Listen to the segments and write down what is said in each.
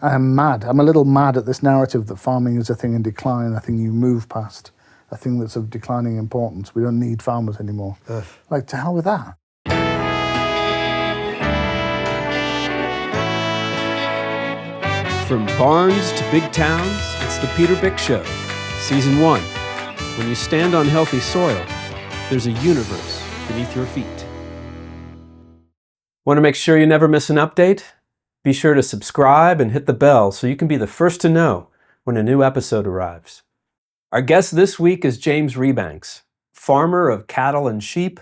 I'm mad. I'm a little mad at this narrative that farming is a thing in decline, a thing you move past, a thing that's of declining importance. We don't need farmers anymore. Ugh. Like, to hell with that. From barns to big towns, it's the Peter Bick Show, Season 1. When you stand on healthy soil, there's a universe beneath your feet. Want to make sure you never miss an update? Be sure to subscribe and hit the bell so you can be the first to know when a new episode arrives. Our guest this week is James Rebanks, farmer of cattle and sheep,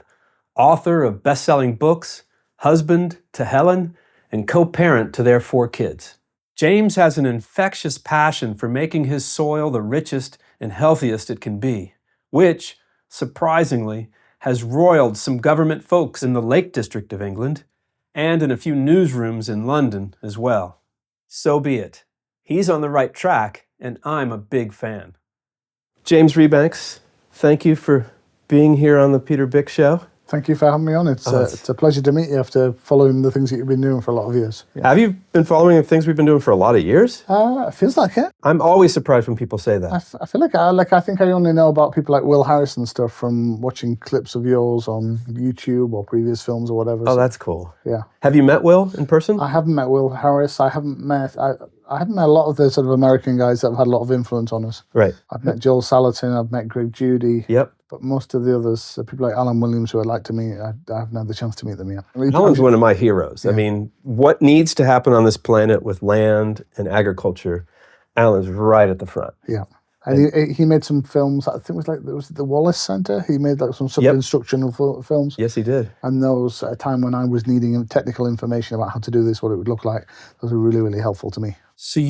author of best-selling books, husband to Helen, and co-parent to their 4 kids. James has an infectious passion for making his soil the richest and healthiest it can be, which, surprisingly, has roiled some government folks in the Lake District of England and in a few newsrooms in London as well. So be it. He's on the right track, and I'm a big fan. James Rebanks, thank you for being here on the Peter Bick Show. Thank you for having me on. It's a pleasure to meet you after following the things that you've been doing for a lot of years. Yeah. Have you been following the things we've been doing for a lot of years? It feels like it. I'm always surprised when people say that. I feel like I think I only know about people like Will Harris and stuff from watching clips of yours on YouTube or previous films or whatever. Oh, that's cool. Yeah. Have you met Will in person? I haven't met Will Harris. I haven't met a lot of the sort of American guys that have had a lot of influence on us. Right. I've met Joel Salatin. I've met Greg Judy. Yep. But most of the others, people like Alan Williams, who I'd like to meet, I haven't had the chance to meet them yet. Alan's one of my heroes. Yeah. I mean, what needs to happen on this planet with land and agriculture, Alan's right at the front. Yeah. And he made some films, I think it was the Wallace Centre. He made like some sort of instructional films. Yes, he did. And those, at a time when I was needing technical information about how to do this, what it would look like, those were really, really helpful to me. So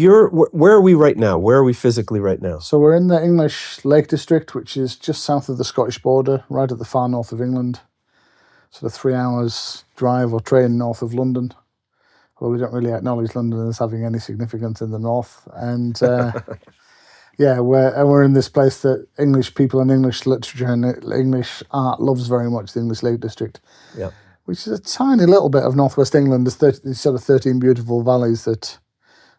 where are we right now? Where are we physically right now? So we're in the English Lake District, which is just south of the Scottish border, right at the far north of England. Sort of 3 hours drive or train north of London. Although we don't really acknowledge London as having any significance in the north. And yeah, we're in this place that English people and English literature and English art loves very much, the English Lake District. Yeah. Which is a tiny little bit of northwest England. There's these sort of 13 beautiful valleys that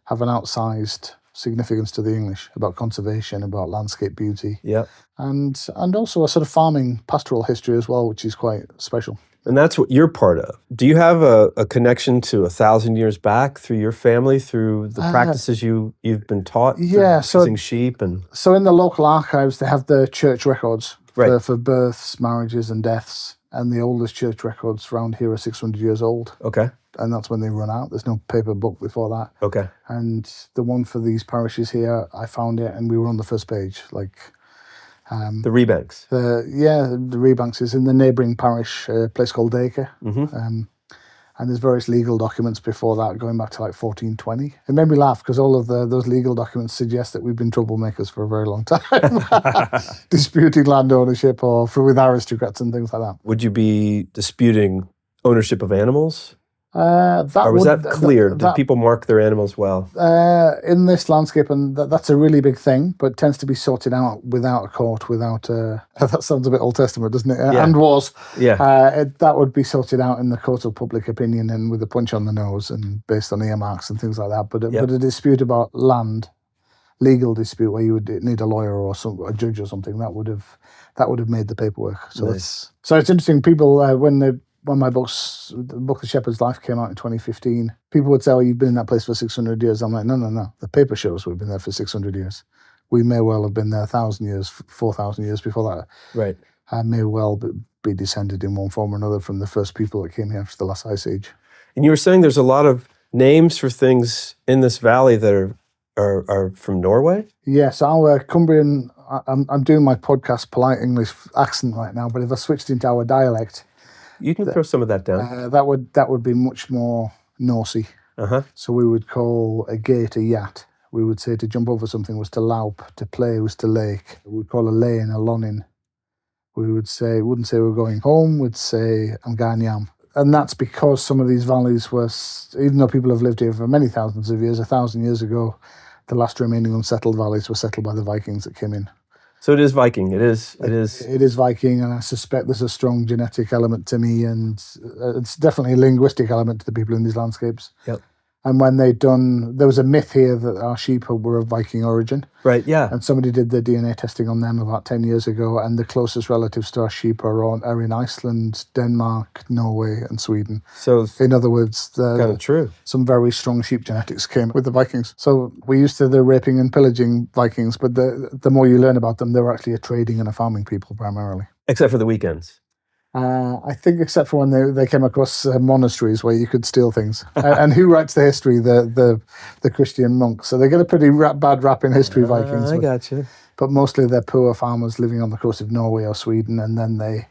have an outsized significance to the English about conservation, about landscape beauty. Yeah. And also a sort of farming pastoral history as well, which is quite special. And that's what you're part of. Do you have a connection to 1,000 years back through your family, through the practices you've been taught? Yeah, raising sheep and... So in the local archives, they have the church records for births, marriages and deaths. And the oldest church records around here are 600 years old. Okay. And that's when they run out. There's no paper book before that. Okay. And the one for these parishes here, I found it and we were on the first page. Like the Rebanks. The Rebanks is in the neighbouring parish, a place called Dacre. Mm-hmm. And there's various legal documents before that, going back to like 1420. It made me laugh because all of those legal documents suggest that we've been troublemakers for a very long time, disputing land ownership or with aristocrats and things like that. Would you be disputing ownership of animals? Or was that clear? Did people mark their animals well? In this landscape, and that's a really big thing, but tends to be sorted out without a court, without that sounds a bit Old Testament, doesn't it? Yeah. And was. Yeah. That would be sorted out in the court of public opinion and with a punch on the nose and based on earmarks and things like that. But a dispute about land, legal dispute where you would need a lawyer or a judge or something, that would have made the paperwork. So nice. So it's interesting. People when my books, the Book of Shepherd's Life came out in 2015, people would say, "Oh, you've been in that place for 600 years." I'm like, no. The paper shows we've been there for 600 years. We may well have been there 1,000 years, 4,000 years before that. Right. I may well be descended in one form or another from the first people that came here after the last ice age. And you were saying there's a lot of names for things in this valley that are from Norway? Yeah, so our Cumbrian, I'm doing my podcast polite English accent right now, but if I switched into our dialect, you can throw some of that down. That would be much more Norsey. Uh-huh. So we would call a gate a yat. We would say to jump over something was to laup, to play was to lake. We'd call a lane a lonin. We wouldn't say we're going home, we'd say I'm going yam. And that's because some of these valleys were, even though people have lived here for many thousands of years, 1,000 years ago, the last remaining unsettled valleys were settled by the Vikings that came in. So it is Viking. It is Viking, and I suspect there's a strong genetic element to me, and it's definitely a linguistic element to the people in these landscapes. Yep. And when there was a myth here that our sheep were of Viking origin. Right, yeah. And somebody did the DNA testing on them about 10 years ago, and the closest relatives to our sheep are in Iceland, Denmark, Norway, and Sweden. So in other words, kind of true. Some very strong sheep genetics came with the Vikings. So we're used to the raping and pillaging Vikings, but the more you learn about them, they were actually a trading and a farming people primarily. Except for the weekends. I think except for when they came across monasteries where you could steal things. And who writes the history? The Christian monks. So they get a pretty bad rap in history, Vikings. I gotcha. But mostly they're poor farmers living on the coast of Norway or Sweden, and then they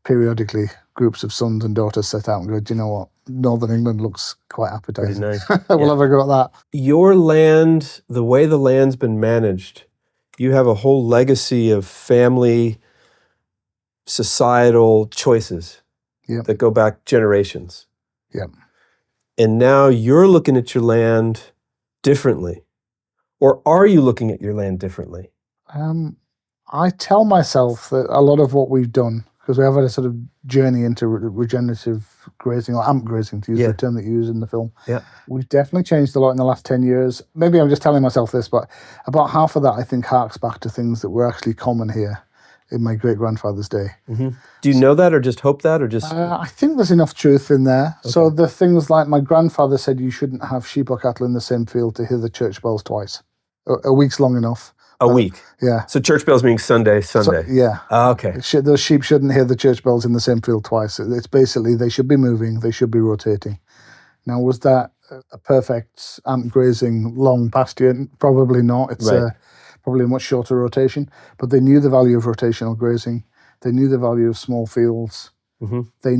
periodically, groups of sons and daughters set out and go, do you know what? Northern England looks quite appetizing. Pretty nice. We'll have a go at that. Your land, the way the land's been managed, you have a whole legacy of family, societal choices that go back generations. Yeah. And now you're looking at your land differently. Or are you looking at your land differently? I tell myself that a lot of what we've done, because we have had a sort of journey into regenerative grazing, or amp grazing, to use the term that you use in the film. Yeah. We've definitely changed a lot in the last 10 years. Maybe I'm just telling myself this, but about half of that, I think, harks back to things that were actually common here in my great-grandfather's day. Mm-hmm. Do you know that, or just hope that, or just... I think there's enough truth in there. Okay. So the things like my grandfather said you shouldn't have sheep or cattle in the same field to hear the church bells twice. A week's long enough. A week? Yeah. So church bells meaning Sunday. So, yeah. Oh, okay. Those sheep shouldn't hear the church bells in the same field twice. It's basically they should be moving, they should be rotating. Now, was that a perfect amp grazing long pasture? Probably not. It's probably a much shorter rotation, but they knew the value of rotational grazing. They knew the value of small fields. Mm-hmm. They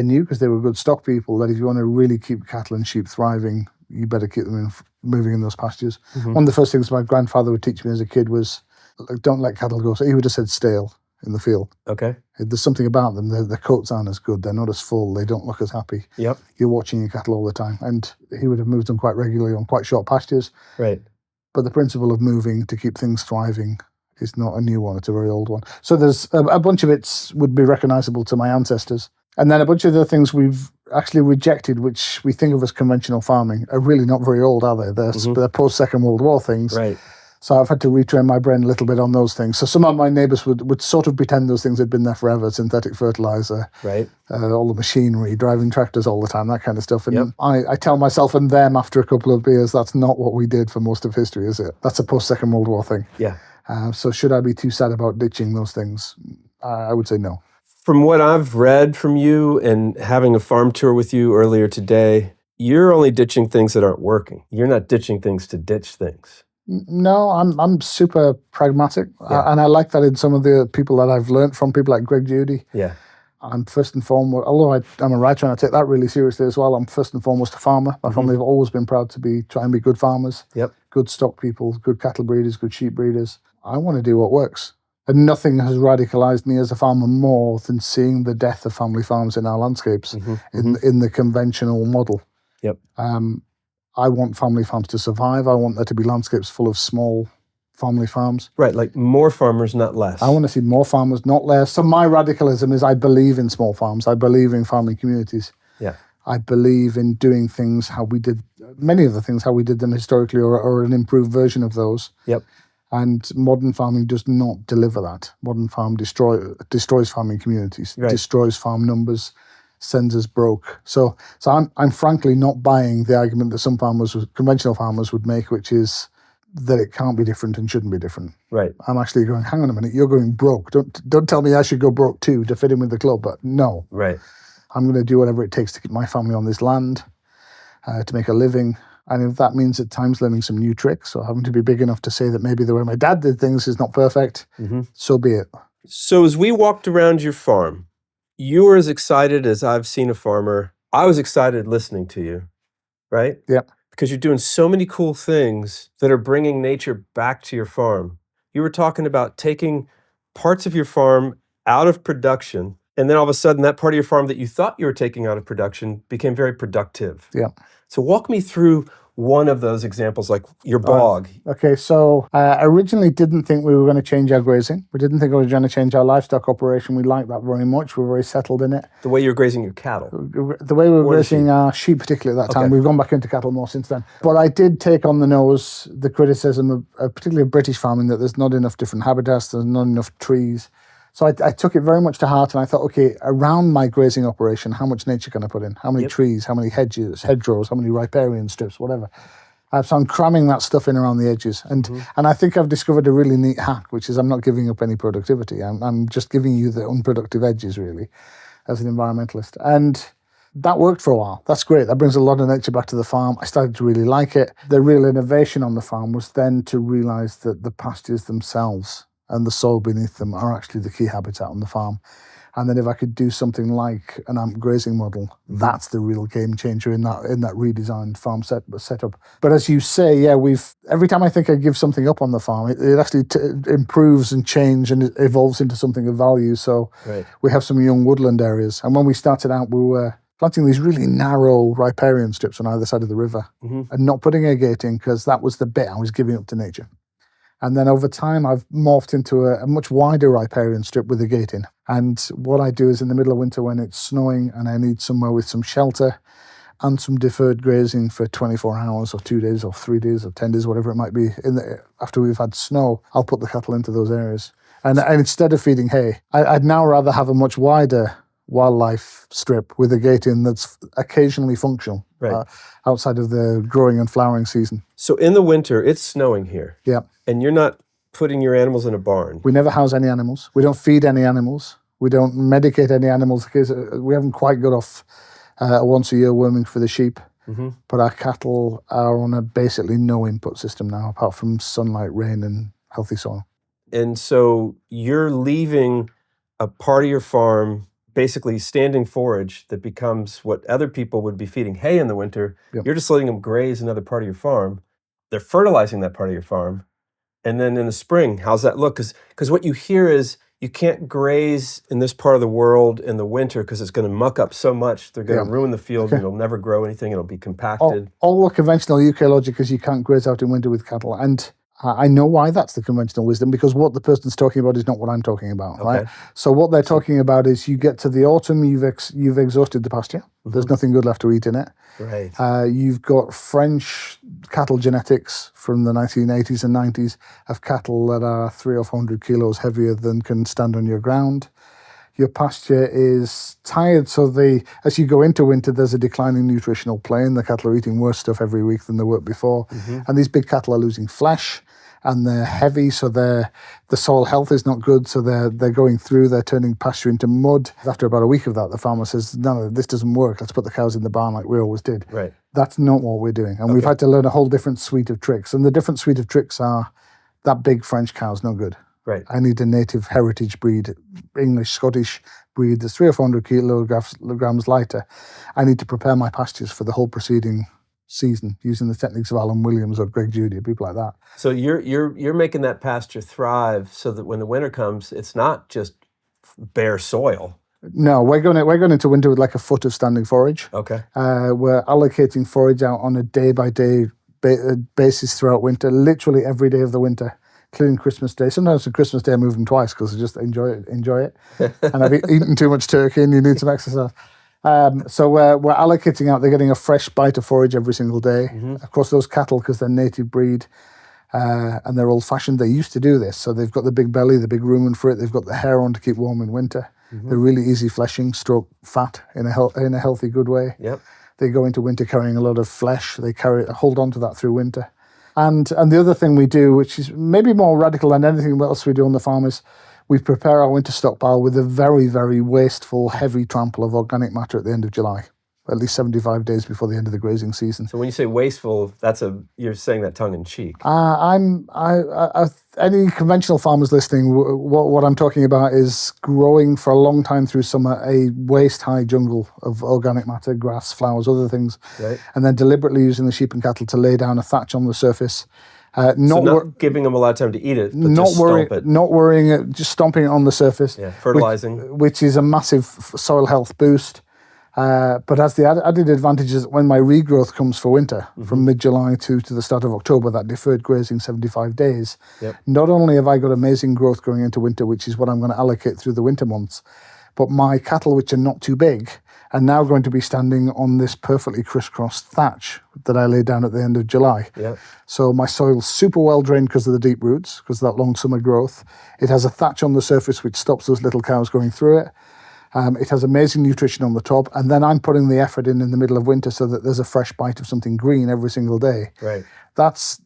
knew because they were good stock people that if you want to really keep cattle and sheep thriving, you better keep them moving in those pastures. Mm-hmm. One of the first things my grandfather would teach me as a kid was, don't let cattle go. So he would have said stale in the field. Okay. There's something about them. Their coats aren't as good. They're not as full. They don't look as happy. Yep. You're watching your cattle all the time. And he would have moved them quite regularly on quite short pastures. Right. But the principle of moving to keep things thriving is not a new one. It's a very old one. So there's a bunch of it would be recognizable to my ancestors. And then a bunch of the things we've actually rejected, which we think of as conventional farming, are really not very old, are they? They're post-Second World War things. Right. So I've had to retrain my brain a little bit on those things. So some of my neighbours would sort of pretend those things had been there forever, synthetic fertiliser, right? All the machinery, driving tractors all the time, that kind of stuff. And I tell myself and them after a couple of beers, that's not what we did for most of history, is it? That's a post-Second World War thing. Yeah. So should I be too sad about ditching those things? I would say no. From what I've read from you and having a farm tour with you earlier today, you're only ditching things that aren't working. You're not ditching things to ditch things. No, I'm super pragmatic, and I like that in some of the people that I've learned from, people like Greg Judy. Yeah, I'm first and foremost, although I'm a writer and I take that really seriously as well, I'm first and foremost a farmer. My family have always been proud to try and be good farmers, good stock people, good cattle breeders, good sheep breeders. I want to do what works. And nothing has radicalized me as a farmer more than seeing the death of family farms in our landscapes in the conventional model. Yep. I want family farms to survive. I want there to be landscapes full of small family farms. Right, like more farmers, not less. I want to see more farmers, not less. So my radicalism is I believe in small farms. I believe in farming communities. Yeah. I believe in doing things how we did, many of the things how we did them historically, or an improved version of those. Yep. And modern farming does not deliver that. Modern farm destroys farming communities, destroys farm numbers, sends us broke. So I'm frankly not buying the argument that some conventional farmers would make, which is that it can't be different and shouldn't be different. Right. I'm actually going, hang on a minute, you're going broke. Don't tell me I should go broke too to fit in with the club. But no. Right. I'm going to do whatever it takes to keep my family on this land, to make a living. And if that means at times learning some new tricks or having to be big enough to say that maybe the way my dad did things is not perfect, so be it. So as we walked around your farm, you were as excited as I've seen a farmer. I was excited listening to you, right? Yeah. Because you're doing so many cool things that are bringing nature back to your farm. You were talking about taking parts of your farm out of production And then all of a sudden, that part of your farm that you thought you were taking out of production became very productive. Yeah. So walk me through one of those examples, like your bog. Okay, so originally didn't think we were going to change our grazing. We didn't think we were going to change our livestock operation. We liked that very much. We were very settled in it. The way you're grazing your cattle. The way we were grazing our sheep, particularly at that time. Okay. We've gone back into cattle more since then. But I did take on the nose the criticism of particularly of British farming, that there's not enough different habitats, there's not enough trees. So I took it very much to heart, and I thought, okay, around my grazing operation, how much nature can I put in? How many trees, how many hedges, hedgerows, how many riparian strips, whatever. So I'm cramming that stuff in around the edges. And I think I've discovered a really neat hack, which is I'm not giving up any productivity. I'm just giving you the unproductive edges, really, as an environmentalist. And that worked for a while. That's great. That brings a lot of nature back to the farm. I started to really like it. The real innovation on the farm was then to realise that the pastures themselves and the soil beneath them are actually the key habitat on the farm. And then if I could do something like an AMP grazing model, that's the real game changer in that redesigned farm setup. But as you say, yeah, every time I think I give something up on the farm, it actually improves and changes and it evolves into something of value. So we have some young woodland areas. And when we started out, we were planting these really narrow riparian strips on either side of the river and not putting a gate in, because that was the bit I was giving up to nature. And then over time, I've morphed into a much wider riparian strip with a gate in. And what I do is in the middle of winter when it's snowing and I need somewhere with some shelter and some deferred grazing for 24 hours or 2 days or 3 days or 10 days, whatever it might be, after we've had snow, I'll put the cattle into those areas. And instead of feeding hay, I'd now rather have a much wider wildlife strip with a gate in that's occasionally functional outside of the growing and flowering season. So in the winter, it's snowing here. Yeah. And you're not putting your animals in a barn. We never house any animals. We don't feed any animals. We don't medicate any animals, because we haven't quite got off a once-a-year worming for the sheep. But our cattle are on a basically no input system now, apart from sunlight, rain, and healthy soil. And so you're leaving a part of your farm basically standing forage that becomes what other people would be feeding hay in the winter. Yep. You're just letting them graze another part of your farm. They're fertilizing that part of your farm. And then in the spring, how's that look? Because what you hear is you can't graze in this part of the world in the winter because it's going to muck up so much. They're going to ruin the field. And it'll never grow anything. It'll be compacted. All the conventional UK logic is you can't graze out in winter with cattle. And I know why that's the conventional wisdom, because what the person's talking about is not what I'm talking about, right? So what they're talking about is you get to the autumn, you've exhausted the pasture. There's nothing good left to eat in it. Right. You've got French cattle genetics from the 1980s and 90s of cattle that are 300 or 400 kilos heavier than can stand on your ground. Your pasture is tired, so as you go into winter, there's a declining nutritional plane. The cattle are eating worse stuff every week than they were before. And these big cattle are losing flesh, and they're heavy, so the soil health is not good, so they're going through, they're turning pasture into mud. After about a week of that, the farmer says, no, this doesn't work, let's put the cows in the barn like we always did. Right. That's not what we're doing. And we've had to learn a whole different suite of tricks. And the different suite of tricks are, that big French cow's no good. Right. I need a native heritage breed, English, Scottish breed that's 300 or 400 kilograms lighter. I need to prepare my pastures for the whole preceding season using the techniques of Alan Williams or Greg Judy, people like that. So you're making that pasture thrive so that when the winter comes, it's not just bare soil. No, we're going into winter with like a foot of standing forage. Okay. We're allocating forage out on a day-by-day basis throughout winter, literally every day of the winter, including Christmas Day. Sometimes on Christmas Day I move them twice because I just enjoy it. And I've eaten too much turkey and you need some exercise. So we're allocating out, they're getting a fresh bite of forage every single day. Of course, those cattle, because they're native breed and they're old-fashioned, they used to do this. So they've got the big belly, the big rumen for it. They've got the hair on to keep warm in winter. They're really easy fleshing, stroke fat in a healthy, good way. Yep. They go into winter carrying a lot of flesh. They hold on to that through winter. And the other thing we do, which is maybe more radical than anything else we do on the farm, is we prepare our winter stockpile with a very, very wasteful, heavy trample of organic matter at the end of July, at least 75 days before the end of the grazing season. So when you say wasteful, you're saying that tongue in cheek. Any conventional farmers listening, what I'm talking about is growing for a long time through summer a waist-high jungle of organic matter, grass, flowers, other things, and then deliberately using the sheep and cattle to lay down a thatch on the surface Not giving them a lot of time to eat it, but just stomp it. Not worrying it, just stomping it on the surface. Yeah, fertilizing. Which is a massive soil health boost. But has the added advantages that when my regrowth comes for winter, from mid-July to the start of October, that deferred grazing 75 days, not only have I got amazing growth going into winter, which is what I'm going to allocate through the winter months, but my cattle, which are not too big, are now going to be standing on this perfectly crisscrossed thatch that I laid down at the end of July. Yep. So my soil's super well drained because of the deep roots, because of that long summer growth. It has a thatch on the surface which stops those little cows going through it. It has amazing nutrition on the top, and then I'm putting the effort in the middle of winter so that there's a fresh bite of something green every single day. Right. That's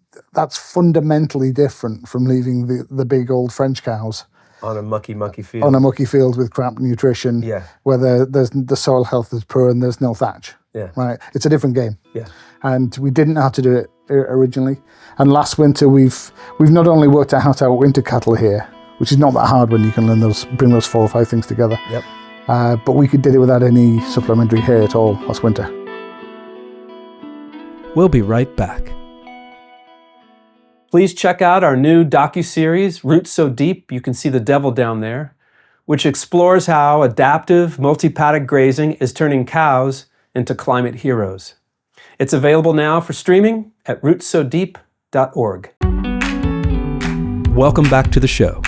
fundamentally different from leaving the big old French cows on a mucky field. On a mucky field with crap nutrition, where the soil health is poor and there's no thatch. Yeah. Right. It's a different game. Yeah. And we didn't know how to do it originally. And last winter we've not only worked out how to outwinter cattle here, which is not that hard when you can bring those 4 or 5 things together. Yep. But we did it without any supplementary hay at all last winter. We'll be right back. Please check out our new docuseries, Roots So Deep You Can See the Devil Down There, which explores how adaptive multi-paddock grazing is turning cows into climate heroes. It's available now for streaming at rootsodeep.org. Welcome back to the show.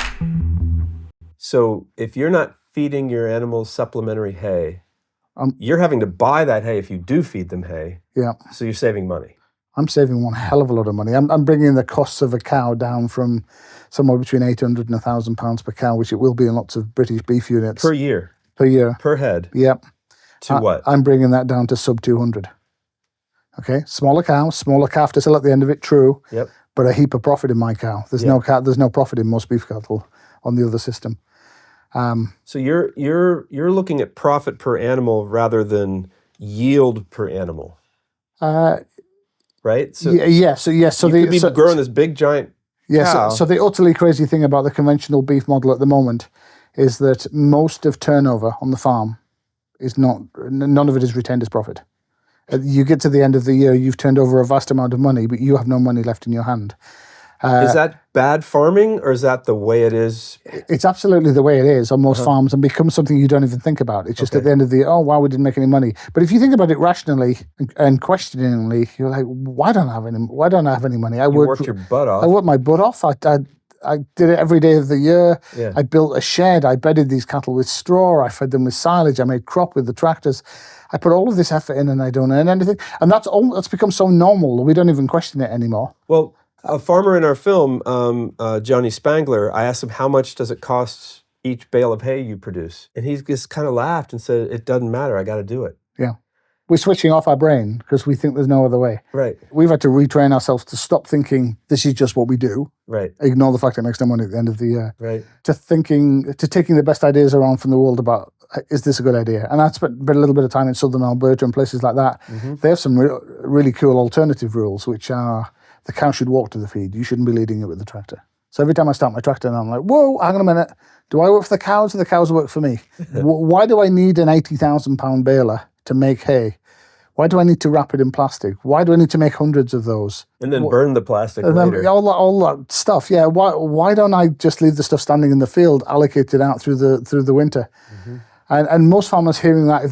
So if you're not feeding your animals supplementary hay, you're having to buy that hay if you do feed them hay. Yeah. So you're saving money. I'm saving one hell of a lot of money. I'm bringing the costs of a cow down from somewhere between 800 and £1,000 per cow, which it will be in lots of British beef units. Per year? Per year. Per head? Yep. To what? I'm bringing that down to sub 200. Okay, smaller cow, smaller calf to sell at the end of it, true. Yep. But a heap of profit in my cow. There's no profit in most beef cattle on the other system. So you're looking at profit per animal rather than yield per animal. Right? So So you could be growing this big giant cow. So the utterly crazy thing about the conventional beef model at the moment is that most of turnover on the farm is none of it is retained as profit. You get to the end of the year, you've turned over a vast amount of money, but you have no money left in your hand. Is that bad farming, or is that the way it is? It's absolutely the way it is on most farms, and becomes something you don't even think about. It's just at the end of the year, oh, wow, we didn't make any money. But if you think about it rationally and questioningly, you're like, why don't I have any money? You worked your butt off. I worked my butt off. I did it every day of the year. Yeah. I built a shed. I bedded these cattle with straw. I fed them with silage. I made crop with the tractors. I put all of this effort in, and I don't earn anything. And that's become so normal that we don't even question it anymore. Well, a farmer in our film, Johnny Spangler, I asked him, how much does it cost each bale of hay you produce? And he just kind of laughed and said, it doesn't matter, I got to do it. Yeah. We're switching off our brain because we think there's no other way. Right. We've had to retrain ourselves to stop thinking this is just what we do. Right. Ignore the fact it makes no money at the end of the year. Right. To taking the best ideas around from the world about, is this a good idea? And I spent a little bit of time in southern Alberta and places like that. Mm-hmm. They have some really cool alternative rules, which are, the cow should walk to the feed. You shouldn't be leading it with the tractor. So every time I start my tractor, and I'm like, whoa, hang on a minute. Do I work for the cows or the cows work for me? Why do I need an 80,000-pound baler to make hay? Why do I need to wrap it in plastic? Why do I need to make hundreds of those? And then burn the plastic and later. Then all that stuff. Yeah. Why don't I just leave the stuff standing in the field, allocate it out through the winter? Mm-hmm. And most farmers hearing that,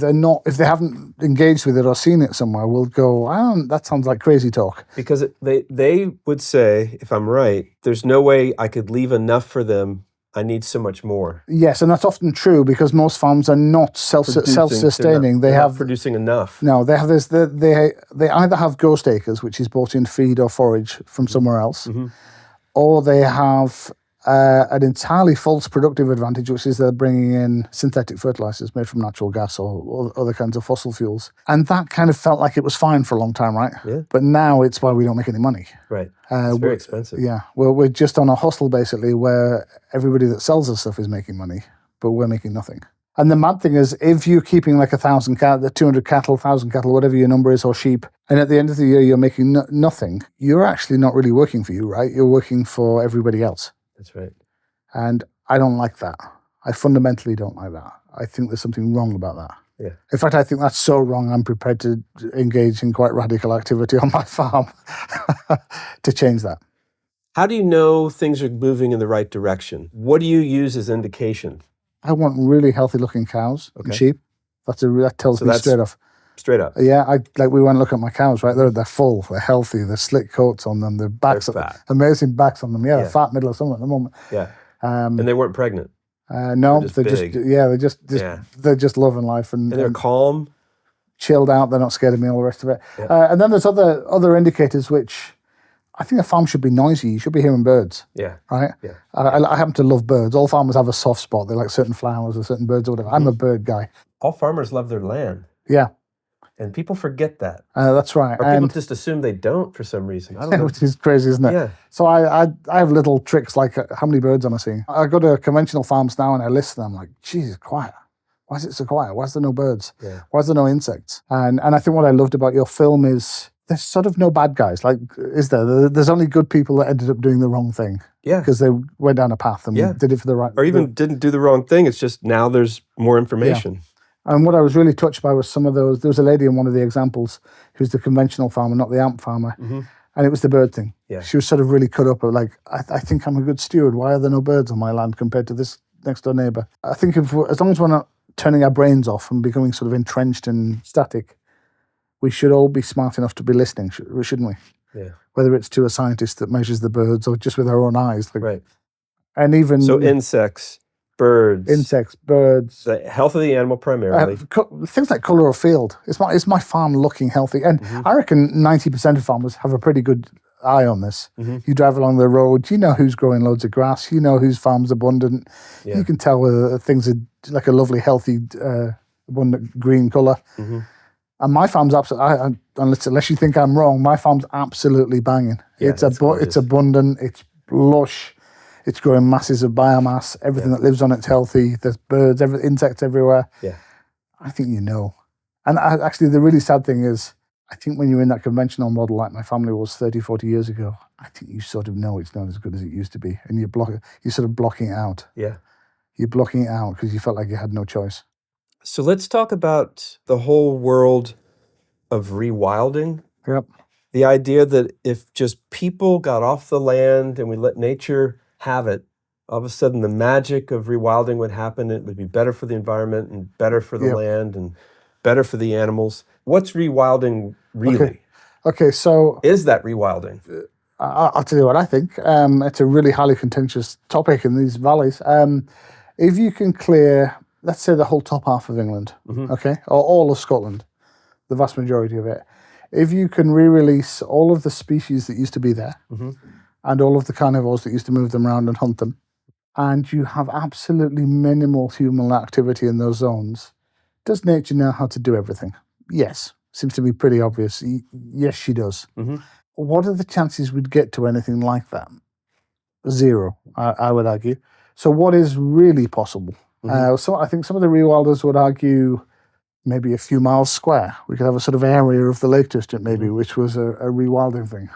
if they haven't engaged with it or seen it somewhere, will go, that sounds like crazy talk. Because they would say, if I'm right, there's no way I could leave enough for them. I need so much more. Yes, and that's often true because most farms are not self-sustaining. They're not producing enough. No, they have this. They either have ghost acres, which is bought in feed or forage from somewhere else, mm-hmm. or they have an entirely false productive advantage, which is they're bringing in synthetic fertilizers made from natural gas or other kinds of fossil fuels. And that kind of felt like it was fine for a long time, right? Yeah. But now it's why we don't make any money. Right. It's very expensive. Yeah. We're just on a hustle, basically, where everybody that sells us stuff is making money, but we're making nothing. And the mad thing is, if you're keeping like 1,000 cattle, 200 cattle, 1,000 cattle, whatever your number is, or sheep, and at the end of the year you're making nothing, you're actually not really working for you, right? You're working for everybody else. That's right. And I don't like that. I fundamentally don't like that. I think there's something wrong about that. Yeah. In fact, I think that's so wrong, I'm prepared to engage in quite radical activity on my farm to change that. How do you know things are moving in the right direction? What do you use as indication? I want really healthy looking cows and sheep. That tells me straight off. Straight up. Yeah, we went and look at my cows, right? They're full, they're healthy, they're slick coats on them, their backs They're fat. Amazing backs on them. Yeah, they're fat middle of summer at the moment. Yeah. And they weren't pregnant. No, they're just loving life and they're calm, chilled out. They're not scared of me. All the rest of it. Yeah. And then there's other indicators which I think a farm should be noisy. You should be hearing birds. Yeah. Right. Yeah. I happen to love birds. All farmers have a soft spot. They like certain flowers or certain birds or whatever. I'm a bird guy. All farmers love their land. Yeah. And people forget that. That's right. Or people just assume they don't for some reason. I don't know. Which is crazy, isn't it? Yeah. So I have little tricks like how many birds am I seeing? I go to conventional farms now and I listen. I'm like, geez, it's quiet. Why is it so quiet? Why is there no birds? Yeah. Why is there no insects? And I think what I loved about your film is there's sort of no bad guys. Like, is there? There's only good people that ended up doing the wrong thing. Yeah. Because they went down a path and did it for the right... Or even didn't do the wrong thing. It's just now there's more information. Yeah. And what I was really touched by was some of those... There was a lady in one of the examples who's the conventional farmer, not the amp farmer. Mm-hmm. And it was the bird thing. Yeah. She was sort of really cut up of like, I think I'm a good steward. Why are there no birds on my land compared to this next door neighbour? I think as long as we're not turning our brains off and becoming sort of entrenched and static, we should all be smart enough to be listening, shouldn't we? Yeah. Whether it's to a scientist that measures the birds or just with our own eyes. Like, right. And even... So insects, birds, the health of the animal primarily. Things like colour of field. Is my farm looking healthy? And I reckon 90% of farmers have a pretty good eye on this. Mm-hmm. You drive along the road, you know who's growing loads of grass, you know whose farm's abundant. Yeah. You can tell whether things are like a lovely, healthy, abundant green colour. Mm-hmm. And my farm's absolutely, unless you think I'm wrong, my farm's absolutely banging. Yeah, it's abundant, it's lush. It's growing masses of biomass. Everything that lives on it's healthy. There's birds, insects everywhere. Yeah, I think you know. And actually, the really sad thing is, I think when you're in that conventional model, like my family was 30, 40 years ago, I think you sort of know it's not as good as it used to be. And you're sort of blocking it out. Yeah. You're blocking it out because you felt like you had no choice. So let's talk about the whole world of rewilding. Yep. The idea that if just people got off the land and we let nature have it, all of a sudden the magic of rewilding would happen. It would be better for the environment and better for the land and better for the animals. What's rewilding really? Okay, so... Is that rewilding? I'll tell you what I think. It's a really highly contentious topic in these valleys. If you can clear, let's say, the whole top half of England, okay, or all of Scotland, the vast majority of it, if you can re-release all of the species that used to be there, and all of the carnivores that used to move them around and hunt them, and you have absolutely minimal human activity in those zones, does nature know how to do everything? Yes. Seems to be pretty obvious. Yes, she does. Mm-hmm. What are the chances we'd get to anything like that? Zero, I would argue. So what is really possible? So I think some of the rewilders would argue maybe a few miles square. We could have a sort of area of the Lake District maybe, which was a rewilding thing.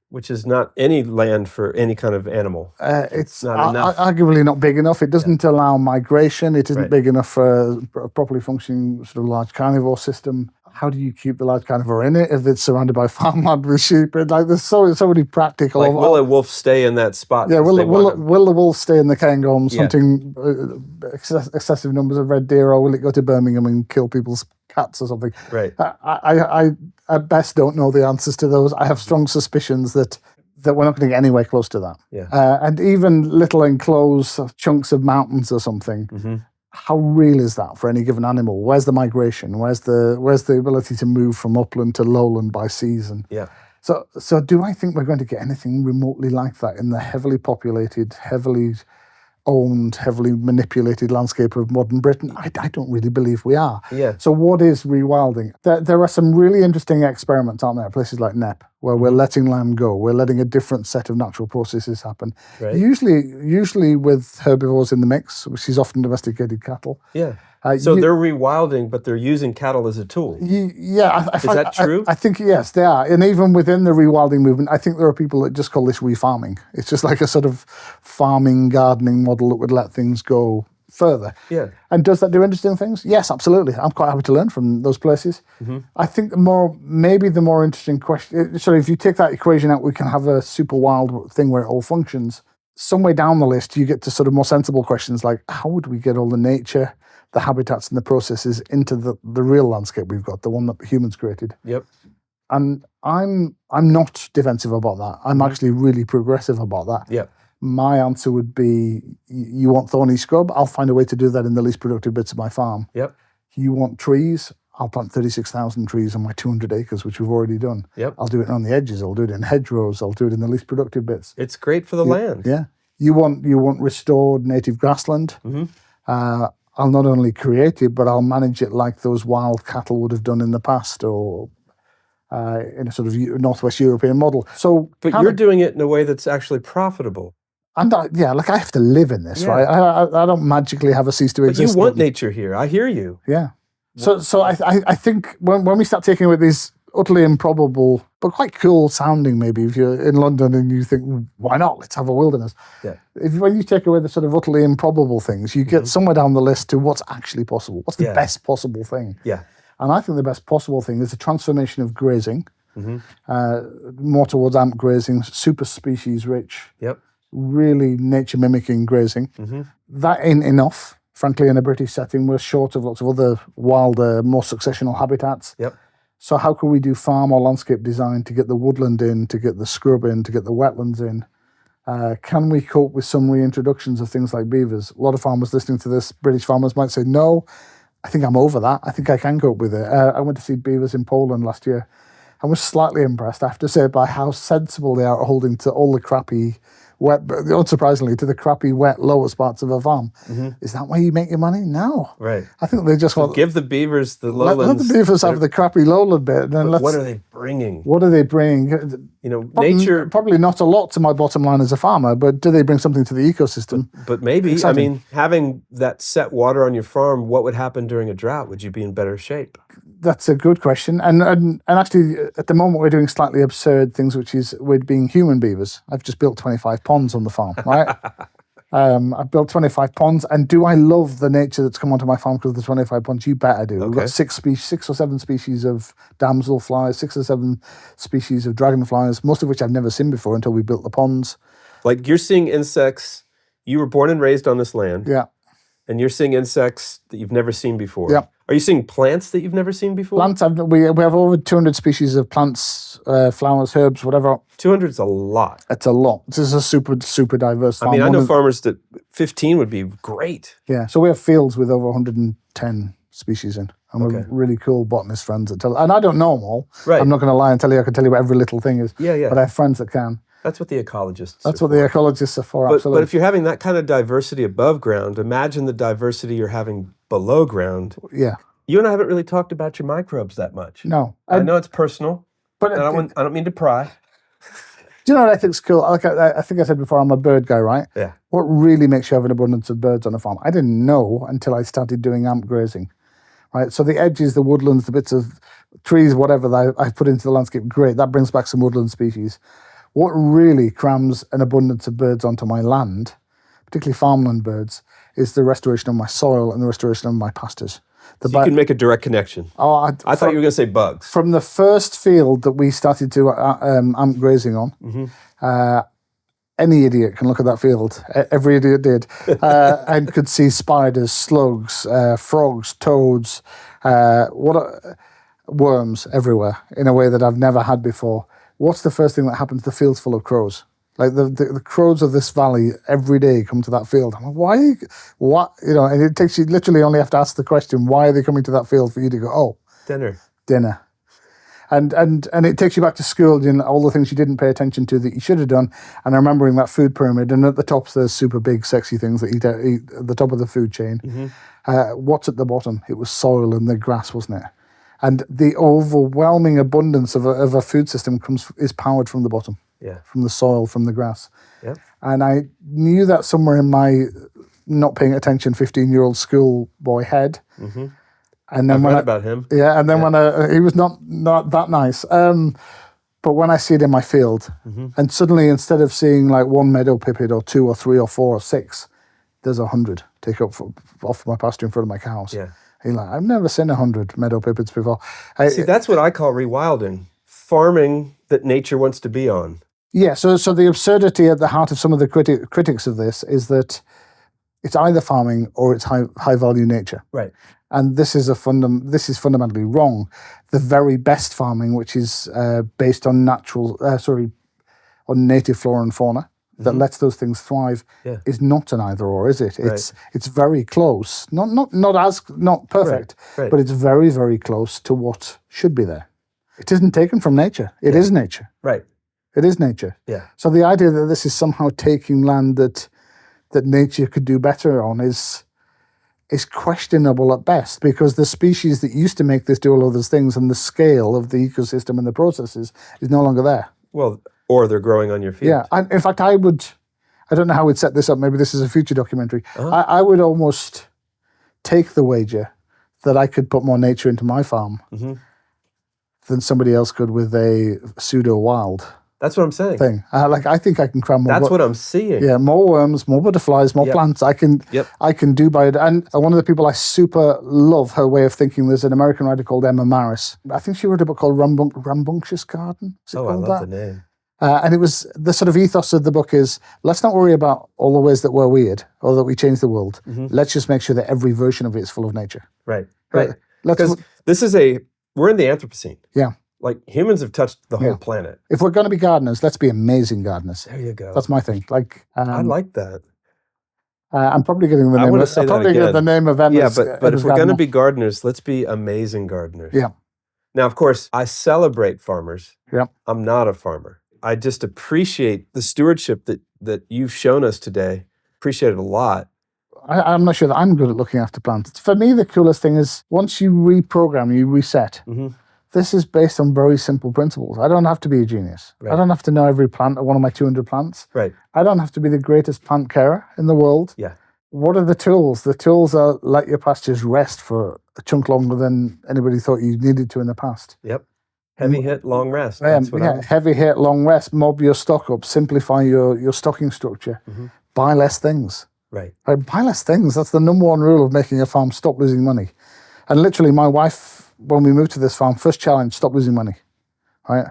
Which is not any land for any kind of animal. It's not enough. Arguably not big enough. It doesn't allow migration. It isn't big enough for a properly functioning sort of large carnivore system. How do you keep the large carnivore in it if it's surrounded by farmland with sheep? And like, there's so many practical... Like, will a wolf stay in that spot? Yeah, will the wolf stay in the Cairngorms hunting excessive numbers of red deer, or will it go to Birmingham and kill people's cats or something? Right. I at best don't know the answers to those. I have strong suspicions that we're not going to get anywhere close to that. Yeah. And even little enclosed chunks of mountains or something, how real is that for any given animal? Where's the migration? Where's the ability to move from upland to lowland by season? Yeah. So do I think we're going to get anything remotely like that in the heavily populated, heavily owned, heavily manipulated landscape of modern Britain? I don't really believe we are. Yeah. So what is rewilding? There are some really interesting experiments, aren't there? Places like Knepp, where we're letting land go. We're letting a different set of natural processes happen. Right. Usually with herbivores in the mix, which is often domesticated cattle. Yeah. So they're rewilding, but they're using cattle as a tool. Yeah. Is that true? I think, yes, they are. And even within the rewilding movement, I think there are people that just call this refarming. It's just like a sort of farming, gardening model that would let things go further. Yeah. And does that do interesting things? Yes, absolutely. I'm quite happy to learn from those places. I think the more interesting question, so if you take that equation out, we can have a super wild thing where it all functions. Somewhere down the list, you get to sort of more sensible questions like, how would we get all the nature, the habitats and the processes into the real landscape we've got, the one that the humans created? Yep. And I'm not defensive about that. I'm actually really progressive about that. Yep. My answer would be, you want thorny scrub? I'll find a way to do that in the least productive bits of my farm. Yep. You want trees? I'll plant 36,000 trees on my 200 acres, which we've already done. Yep. I'll do it on the edges. I'll do it in hedgerows. I'll do it in the least productive bits. It's great for the land. Yeah. You want restored native grassland? I'll not only create it, but I'll manage it like those wild cattle would have done in the past, or in a sort of Northwest European model. So, but you're doing it in a way that's actually profitable. I have to live in this, right? I don't magically have a cease to exist. But you want nature here. I hear you. Yeah. So I think when we start taking away these utterly improbable, but quite cool sounding, maybe if you're in London and you think, why not? Let's have a wilderness. Yeah. When you take away the sort of utterly improbable things, you get somewhere down the list to what's actually possible. What's the best possible thing? Yeah. And I think the best possible thing is a transformation of grazing, more towards amp grazing, super species rich, really nature mimicking grazing. That ain't enough. Frankly, in a British setting, we're short of lots of other wilder, more successional habitats. So how can we do farm or landscape design to get the woodland in, to get the scrub in, to get the wetlands in? Can we cope with some reintroductions of things like beavers? A lot of farmers listening to this, British farmers, might say, no, I think I'm over that. I think I can cope with it. I went to see beavers in Poland last year. I was slightly impressed, I have to say, by how sensible they are at holding to all the crappy, wet, unsurprisingly, to the crappy, wet, lowest parts of a farm. Is that why you make your money? No. Right. I think they just want... Give the beavers the lowlands. Let the beavers have the crappy lowland bit. And then what are they bringing? What are they bringing? You know, nature... Probably not a lot to my bottom line as a farmer, but do they bring something to the ecosystem? But maybe. Exciting. I mean, having that set water on your farm, what would happen during a drought? Would you be in better shape? That's a good question. And actually, at the moment, we're doing slightly absurd things, which is we're being human beavers. I've just built 25 ponds on the farm, right? I've built 25 ponds. And do I love the nature that's come onto my farm because of the 25 ponds? You bet I do. We've got 6 or 7 species of damselflies, 6 or 7 species of dragonflies, most of which I've never seen before until we built the ponds. Like, you're seeing insects. You were born and raised on this land. Yeah. And you're seeing insects that you've never seen before. Yeah. Are you seeing plants that you've never seen before? Plants, we have over 200 species of plants, flowers, herbs, whatever. 200 is a lot. It's a lot. This is a super, super diverse farm. I mean, I know farmers that 15 would be great. Yeah, so we have fields with over 110 species in. And we're really cool botanist friends that tell. And I don't know them all. Right. I'm not going to lie and tell you I can tell you what every little thing is. Yeah. But I have friends that can. That's what the ecologists That's what the ecologists are for, absolutely. But if you're having that kind of diversity above ground, imagine the diversity you're having below ground. Yeah. You and I haven't really talked about your microbes that much. No. I know it's personal, but I don't mean to pry. Do you know what I think's cool? Like I think I said before, I'm a bird guy, right? Yeah. What really makes you have an abundance of birds on a farm? I didn't know until I started doing amp grazing, right? So the edges, the woodlands, the bits of trees, whatever that I've put into the landscape, great. That brings back some woodland species. What really crams an abundance of birds onto my land, particularly farmland birds, is the restoration of my soil and the restoration of my pastures. So you can make a direct connection. Oh, I thought you were going to say bugs. From the first field that we started to amp grazing on, any idiot can look at that field. Every idiot did. And could see spiders, slugs, frogs, toads, worms everywhere in a way that I've never had before. What's the first thing that happens? The field's full of crows. Like the crows of this valley every day come to that field. I'm like, why? What? You know, and it takes you literally only have to ask the question, why are they coming to that field for you to go, oh, dinner. And it takes you back to school, you know, all the things you didn't pay attention to that you should have done, and remembering that food pyramid. And at the top, there's super big, sexy things that eat at the top of the food chain. What's at the bottom? It was soil and the grass, wasn't it? And the overwhelming abundance of a food system is powered from the bottom, from the soil, from the grass. And I knew that somewhere in my not paying attention 15-year-old schoolboy head. And then I've read about him. Yeah, and then when he was not that nice. But when I see it in my field, and suddenly instead of seeing like one meadow pipit or 2 or 3 or 4 or 6, there's 100 take up off my pasture in front of my cows. Yeah. And you're like, I've never seen 100 meadow pipits before. See, that's what I call rewilding. Farming that nature wants to be on. Yeah, so the absurdity at the heart of some of the critics of this is that it's either farming or it's high value nature. Right. And this is fundamentally wrong. The very best farming, which is based on on native flora and fauna, that lets those things thrive, is not an either or, is it? It's very close. Not perfect, right. but it's very, very close to what should be there. It isn't taken from nature. It is nature. Right. It is nature. Yeah. So the idea that this is somehow taking land that nature could do better on is questionable at best, because the species that used to make this do all of those things and the scale of the ecosystem and the processes is no longer there. Well, or they're growing on your field. Yeah. In fact, I don't know how we'd set this up. Maybe this is a future documentary. I would almost take the wager that I could put more nature into my farm than somebody else could with a pseudo-wild That's what I'm saying. thing. I think I can cram more. That's what I'm seeing. Yeah, more worms, more butterflies, more plants. I can do by it. And one of the people I super love her way of thinking. There's an American writer called Emma Maris. I think she wrote a book called Rambunctious Garden. I love the name. And it was the sort of ethos of the book is, let's not worry about all the ways that we're weird or that we change the world. Let's just make sure that every version of it is full of nature. Right. Because we're in the Anthropocene. Yeah. Like, humans have touched the whole planet. If we're going to be gardeners, let's be amazing gardeners. There you go. That's my thing. I like that. I'm probably getting the name. I'm probably getting the name of Emma's. Yeah, but if we're going to be gardeners, let's be amazing gardeners. Yeah. Now, of course, I celebrate farmers. Yeah. I'm not a farmer. I just appreciate the stewardship that you've shown us today. Appreciate it a lot. I'm not sure that I'm good at looking after plants. For me, the coolest thing is once you reprogram, you reset. This is based on very simple principles. I don't have to be a genius. Right. I don't have to know every plant of one of my 200 plants. Right. I don't have to be the greatest plant carer in the world. Yeah. What are the tools? The tools are let your pastures rest for a chunk longer than anybody thought you needed to in the past. Yep. Heavy hit, long rest. Heavy hit, long rest, mob your stock up, simplify your stocking structure, buy less things. Right. Buy less things. That's the number one rule of making a farm, stop losing money. And literally my wife, when we moved to this farm, first challenge, stop losing money. Right.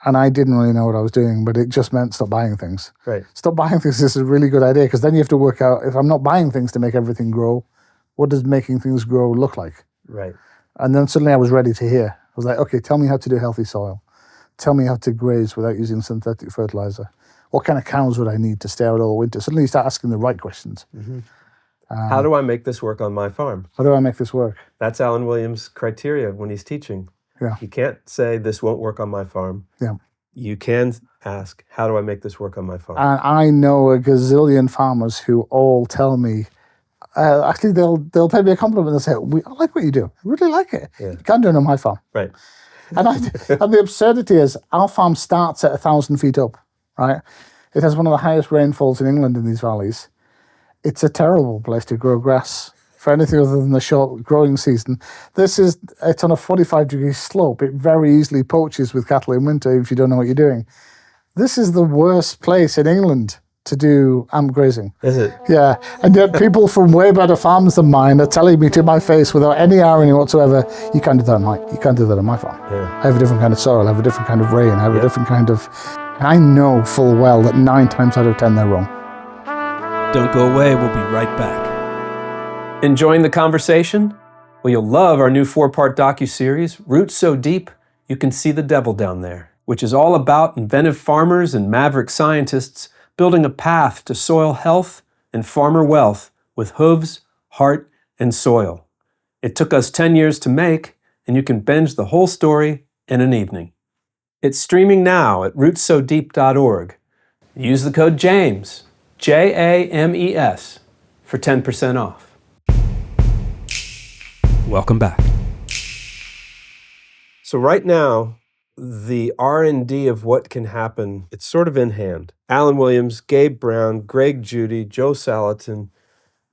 And I didn't really know what I was doing, but it just meant stop buying things. Right. Stop buying things is a really good idea, because then you have to work out, if I'm not buying things to make everything grow, what does making things grow look like? Right. And then suddenly I was ready to hear. I was like, okay, tell me how to do healthy soil. Tell me how to graze without using synthetic fertilizer. What kind of cows would I need to stay out all winter? Suddenly you start asking the right questions. How do I make this work on my farm? How do I make this work? That's Alan Williams' criteria when he's teaching. Yeah. You can't say this won't work on my farm. Yeah. You can ask, how do I make this work on my farm? And I know a gazillion farmers who all tell me, actually they'll pay me a compliment and say, I like what you do. I really like it. Yeah. You can't do it on my farm. Right. And the absurdity is our farm starts at 1,000 feet up, right? It has one of the highest rainfalls in England in these valleys. It's a terrible place to grow grass for anything other than the short growing season. It's on a 45-degree slope. It very easily poaches with cattle in winter if you don't know what you're doing. This is the worst place in England to do grazing. Is it? Yeah, and yet people from way better farms than mine are telling me to my face without any irony whatsoever, you can't do that on my farm. Yeah. I have a different kind of soil, I have a different kind of rain, I have a different kind of... I know full well that 9 times out of 10 they're wrong. Don't go away, we'll be right back. Enjoying the conversation? Well, you'll love our new 4-part docuseries, Roots So Deep, You Can See the Devil Down There, which is all about inventive farmers and maverick scientists building a path to soil health and farmer wealth with hooves, heart, and soil. It took us 10 years to make, and you can binge the whole story in an evening. It's streaming now at rootsodeep.org. Use the code JAMES, JAMES, for 10% off. Welcome back. So right now, the R&D of what can happen, it's sort of in hand. Alan Williams, Gabe Brown, Greg Judy, Joe Salatin,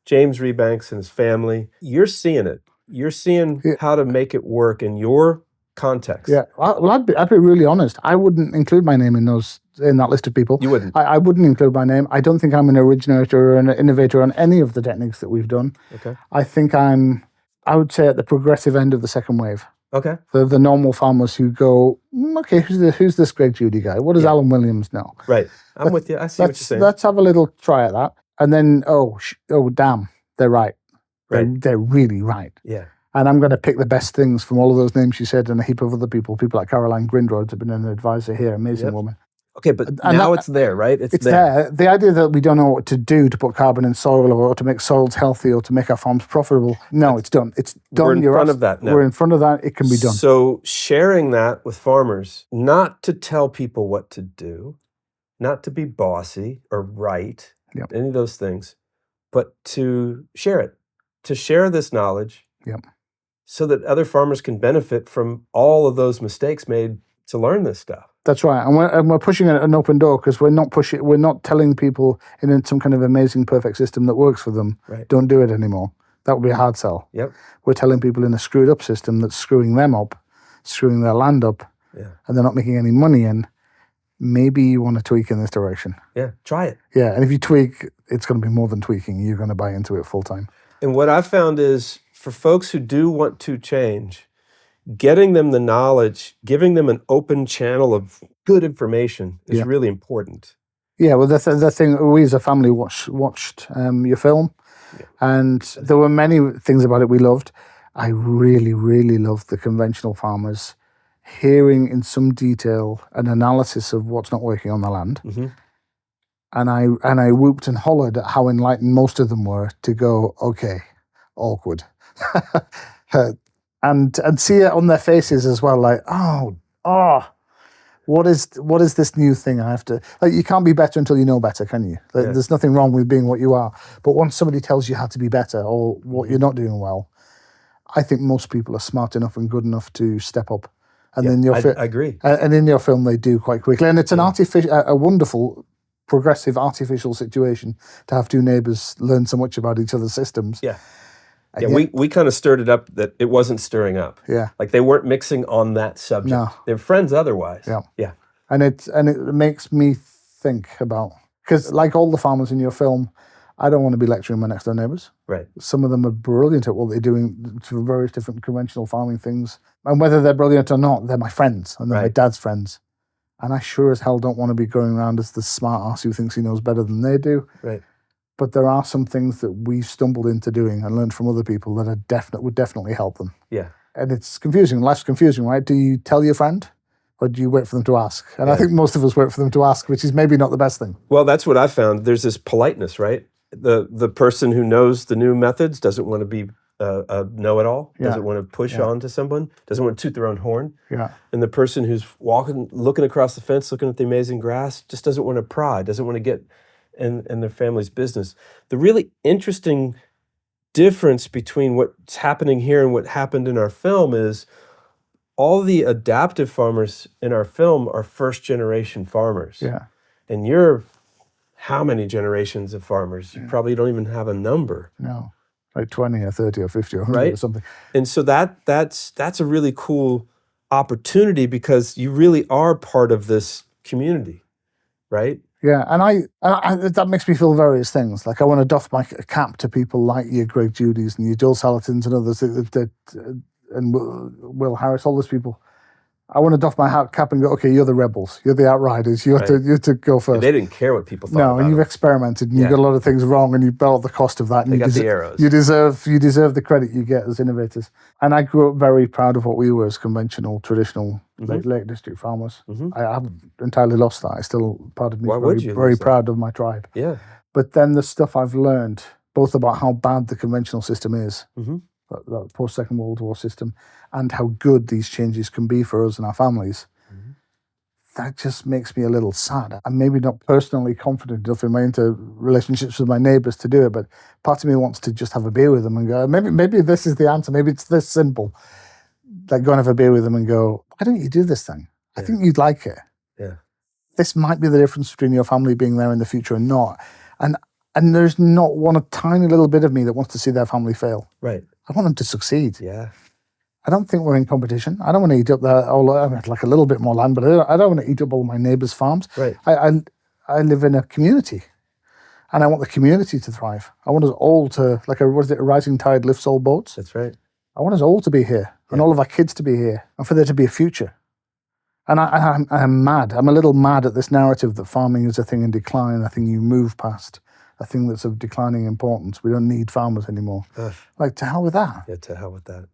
James Rebanks and his family. You're seeing it. You're seeing how to make it work in your context. Yeah, well, I'd be really honest. I wouldn't include my name in that list of people. You wouldn't? I wouldn't include my name. I don't think I'm an originator or an innovator on any of the techniques that we've done. Okay. I think I would say at the progressive end of the second wave. Okay. The normal farmers who go, okay, who's this Greg Judy guy? What does Alan Williams know? Right. I'm with you. I see what you're saying. Let's have a little try at that. And then, oh damn, they're right. Right. They're really right. Yeah. And I'm going to pick the best things from all of those names you said and a heap of other people. People like Caroline Grindrod have been an advisor here, amazing woman. Okay, but now it's there, right? It's there. The idea that we don't know what to do to put carbon in soil or to make soils healthy or to make our farms profitable, no, it's done. It's done. We're in front of that now. We're in front of that. It can be done. So sharing that with farmers, not to tell people what to do, not to be bossy or right, any of those things, but to share it, to share this knowledge so that other farmers can benefit from all of those mistakes made to learn this stuff. That's right, and we're pushing an open door because we're not telling people in some kind of amazing, perfect system that works for them, don't do it anymore. That would be a hard sell. Yep. We're telling people in a screwed up system that's screwing them up, screwing their land up, and they're not making any money in. Maybe you want to tweak in this direction. Yeah, try it. Yeah, and if you tweak, it's going to be more than tweaking. You're going to buy into it full time. And what I've found is for folks who do want to change, getting them the knowledge, giving them an open channel of good information is really important. Yeah, well, the thing, we as a family watched your film, and there were many things about it we loved. I really, really loved the conventional farmers hearing in some detail an analysis of what's not working on the land. Mm-hmm. And I whooped and hollered at how enlightened most of them were to go, okay, awkward. And see it on their faces as well, like, what is this new thing I have to, like, you can't be better until you know better, can you? There's nothing wrong with being what you are. But once somebody tells you how to be better or what you're not doing well, I think most people are smart enough and good enough to step up. And then I agree. And in your film, they do quite quickly. And it's an a wonderful, progressive, artificial situation to have two neighbours learn so much about each other's systems. Yeah. Yeah, we kind of stirred it up that it wasn't stirring up. Yeah. Like they weren't mixing on that subject. No. They're friends otherwise. Yeah. Yeah. And it makes me think about, because like all the farmers in your film, I don't want to be lecturing my next door neighbours. Right. Some of them are brilliant at what they're doing for various different conventional farming things. And whether they're brilliant or not, they're my friends and they're my dad's friends. And I sure as hell don't want to be going around as the smart ass who thinks he knows better than they do. Right. But there are some things that we've stumbled into doing and learned from other people that would definitely help them. Yeah. And it's confusing. Life's confusing, right? Do you tell your friend or do you wait for them to ask? And I think most of us wait for them to ask, which is maybe not the best thing. Well, that's what I found. There's this politeness, right? The person who knows the new methods doesn't want to be a know-it-all, doesn't want to push on to someone, doesn't want to toot their own horn. Yeah. And the person who's looking across the fence, looking at the amazing grass, just doesn't want to pry, doesn't want to get in their family's business. The really interesting difference between what's happening here and what happened in our film is all the adaptive farmers in our film are first-generation farmers. Yeah. And you're how many generations of farmers? You probably don't even have a number. No, like 20 or 30 or 50 or 100 or something. And so that's a really cool opportunity because you really are part of this community, right? Yeah, and I that makes me feel various things. Like I want to doff my cap to people like your Greg Judys and your Joel Salatins and others and Will Harris, all those people. I want to doff my cap and go, okay, you're the rebels, you're the outriders, you're to go first. And they didn't care what people thought. No, and you've experimented and you got a lot of things wrong and you bear the cost of that. And they got the arrows. You deserve the credit you get as innovators. And I grew up very proud of what we were as conventional, traditional Lake District farmers. Mm-hmm. I haven't entirely lost that. I still, part of me is very proud of my tribe. Yeah. But then the stuff I've learned, both about how bad the conventional system is, that post-Second World War system, and how good these changes can be for us and our families, that just makes me a little sad. I'm maybe not personally confident enough in my interrelationships with my neighbours to do it, but part of me wants to just have a beer with them and go, maybe this is the answer. Maybe it's this simple. Like go and have a beer with them and go, why don't you do this thing? I think you'd like it. Yeah. This might be the difference between your family being there in the future and not. And there's not a tiny little bit of me that wants to see their family fail. Right. I want them to succeed. Yeah. I don't think we're in competition. I don't want to eat up like a little bit more land, but I don't want to eat up all my neighbours' farms. Right. I live in a community, and I want the community to thrive. I want us all to, a rising tide lifts all boats. That's right. I want us all to be here, and all of our kids to be here, and for there to be a future. And I'm mad. I'm a little mad at this narrative that farming is a thing in decline, a thing you move past, a thing that's of declining importance. We don't need farmers anymore. To hell with that. Yeah, to hell with that.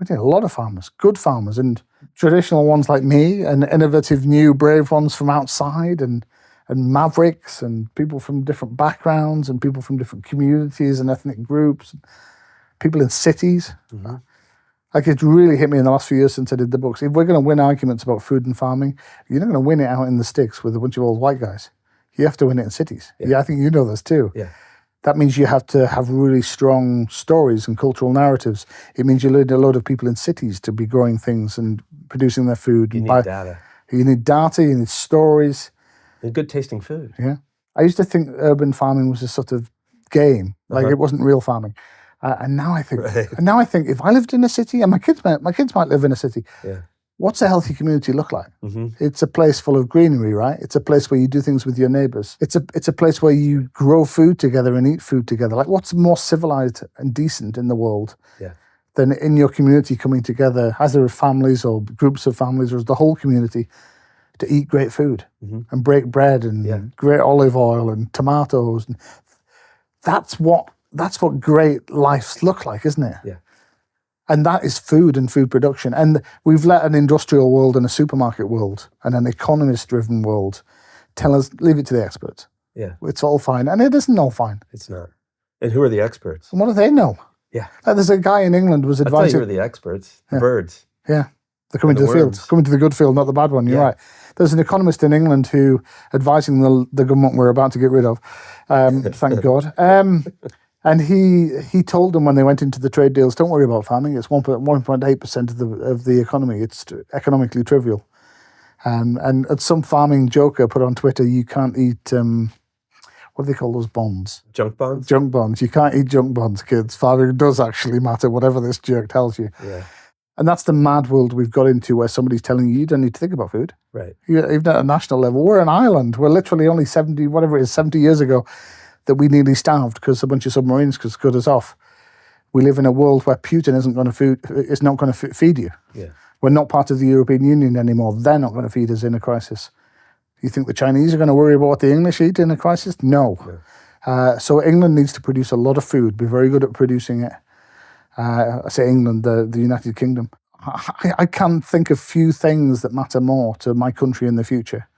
We need a lot of farmers, good farmers, and traditional ones like me, and innovative, new, brave ones from outside, and mavericks, and people from different backgrounds, and people from different communities and ethnic groups, and people in cities. Mm-hmm. It's really hit me in the last few years since I did the books. If we're going to win arguments about food and farming, you're not going to win it out in the sticks with a bunch of old white guys. You have to win it in cities. Yeah, I think you know this too. Yeah. That means you have to have really strong stories and cultural narratives. It means you need a lot of people in cities to be growing things and producing their food. You need data. You need data, you need stories. And good tasting food. Yeah. I used to think urban farming was a sort of game, it wasn't real farming. And now I think if I lived in a city, and my kids might live in a city, what's a healthy community look like? Mm-hmm. It's a place full of greenery, right? It's a place where you do things with your neighbours. It's a place where you grow food together and eat food together. What's more civilized and decent in the world than in your community coming together, either as families or groups of families or as the whole community, to eat great food and break bread and great olive oil and tomatoes. And that's what great lives look like, isn't it? Yeah. And that is food and food production. And we've let an industrial world and a supermarket world and an economist-driven world tell us, leave it to the experts. Yeah. It's all fine. And it isn't all fine. It's not. And who are the experts? And what do they know? Yeah. There's a guy in England was advising... I thought you were the experts. The birds. Yeah. They're coming to the field. Coming to the good field, not the bad one. You're right. There's an economist in England who, advising the government we're about to get rid of, thank God, and he told them when they went into the trade deals, don't worry about farming. It's 1.8% of the economy. It's economically trivial. And some farming joker put on Twitter, you can't eat, what do they call those bonds? Junk bonds? Junk bonds. You can't eat junk bonds, kids. Farming does actually matter, whatever this jerk tells you. Yeah. And that's the mad world we've got into, where somebody's telling you don't need to think about food. Right. Even at a national level. We're an island. We're literally only 70 years ago, that we nearly starved because a bunch of submarines could cut us off. We live in a world where Putin is not going to feed you. Yeah. We're not part of the European Union anymore. They're not going to feed us in a crisis. You think the Chinese are going to worry about what the English eat in a crisis? No. So England needs to produce a lot of food, be very good at producing it. I say England, the United Kingdom. I can't think of few things that matter more to my country in the future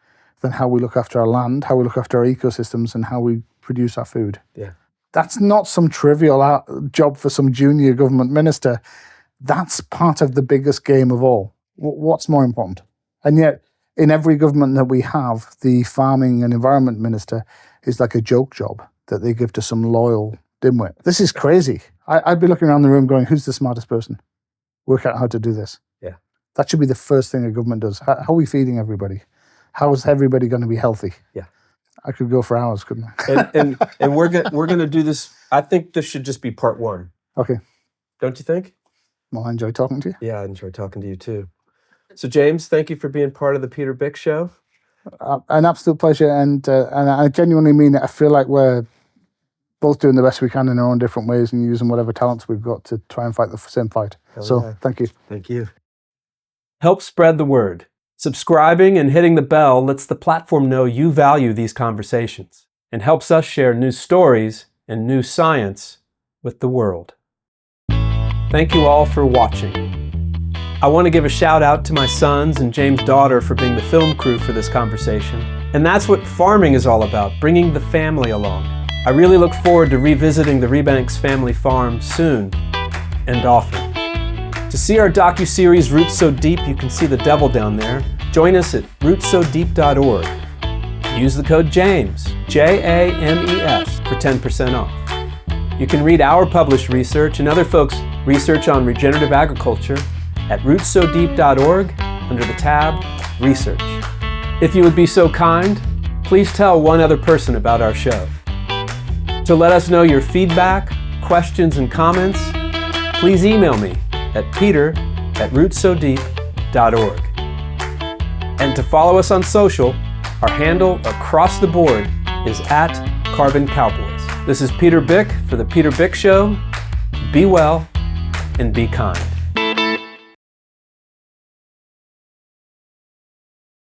than how we look after our land, how we look after our ecosystems, and how we produce our food. Yeah. That's not some trivial job for some junior government minister. That's part of the biggest game of all. What's more important? And yet, in every government that we have, the farming and environment minister is like a joke job that they give to some loyal dimwit. This is crazy. I'd be looking around the room going, who's the smartest person? Work out how to do this. Yeah. That should be the first thing a government does. How are we feeding everybody? How is everybody going to be healthy? Yeah. I could go for hours, couldn't I? and we're going to do this. I think this should just be part one. Okay. Don't you think? Well, I enjoy talking to you. Yeah, I enjoy talking to you too. So, James, thank you for being part of the Peter Bick Show. An absolute pleasure, and I genuinely mean it. I feel like we're both doing the best we can in our own different ways and using whatever talents we've got to try and fight the same fight. Thank you. Thank you. Help spread the word. Subscribing and hitting the bell lets the platform know you value these conversations and helps us share new stories and new science with the world. Thank you all for watching. I want to give a shout out to my sons and James' daughter for being the film crew for this conversation. And that's what farming is all about, bringing the family along. I really look forward to revisiting the Rebanks family farm soon and often. To see our docuseries Roots So Deep, you can see the devil down there. Join us at rootsodeep.org. Use the code JAMES, James, for 10% off. You can read our published research and other folks' research on regenerative agriculture at rootsodeep.org under the tab Research. If you would be so kind, please tell one other person about our show. To let us know your feedback, questions, and comments, please email me at peter at rootsodeep.org. And to follow us on social, our handle across the board is @CarbonCowboys. This is Peter Bick for The Peter Bick Show. Be well and be kind.